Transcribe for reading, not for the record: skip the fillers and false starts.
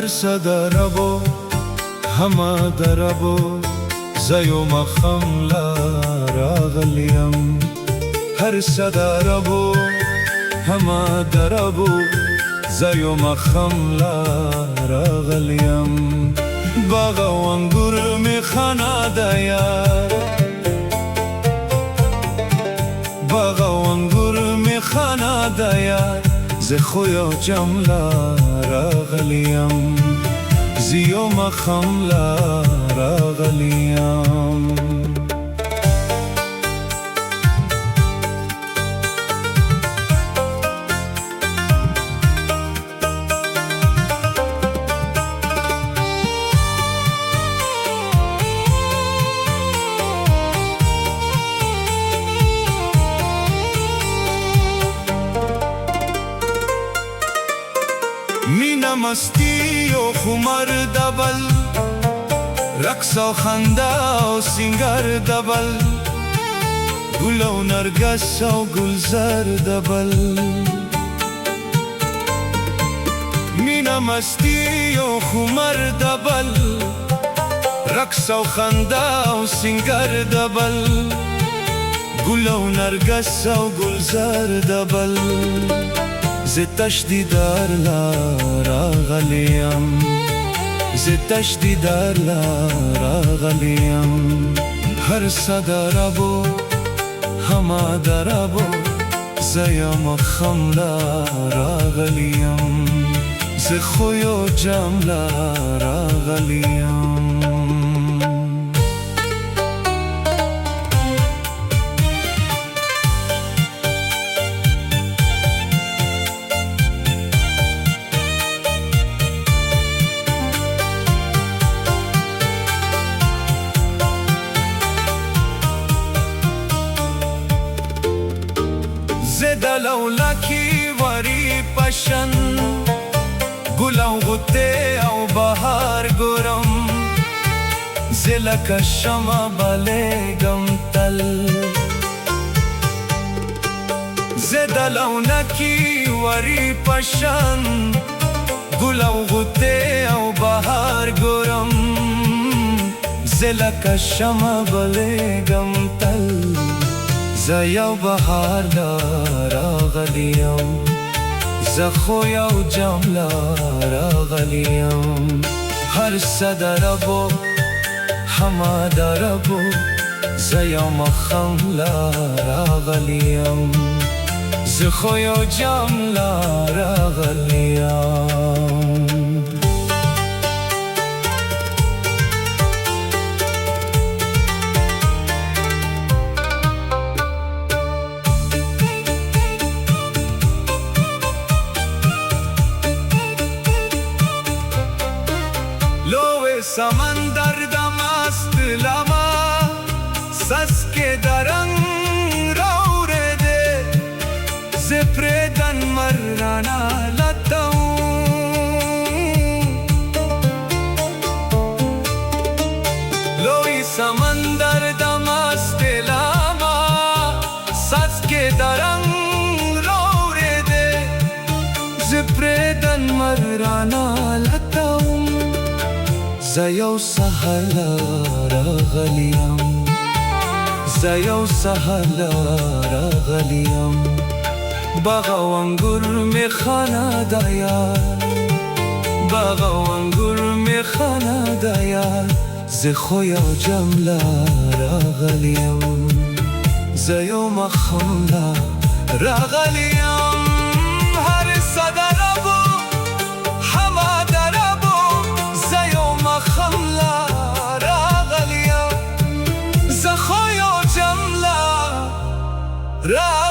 هر صدربو هما دربو زيو مخم لا راغليم هر صدربو هما دربو زيو مخم لا راغليم باغا وانگور می خانا دايار باغا وانگور می خانا دايار زي خويا جملا راغليم زيو مخم لا راغليم مینا مستی و خمر دبل رقص و خنده و سینگر دبل گل و نرگس و گلزر دبل مینا مستی و خمر دبل رقص و خنده و سینگر دبل گل و نرگس و گلزر دبل زتش دیدار لا راغلیم زتش دیدار لا راغلیم هر صدربو هما دربو زیم خم لا راغلیم ز خویو جم لا راغلیم دلولکی وری پشن گلو غته او بهار گرم زلک شما بلگم تل زدلونکی وری پشن گلو غته او بهار گرم زلک شما بلگم تل زيو بهار لا راغليم زخويا وجملا راغليم هر صدربو هما دربو زيو مخم لا راغليم زخويا وجملا راغليم समंदर दमस्त लमा सस के दरंग रौरे दे ज़िप्रेदन मर्राना लताऊं लोई समंदर दमस्त लमा सस के दरंग रौरे दे ज़िप्रेदन मर्राना लताऊं زيو سهر لا راغليم زيو سهر لا راغليم باغا وانگور می خانا دايار باغا وانگور می خانا دايار زي خويا جملا راغليم زيو مخم لا راغليم هر صدربو राज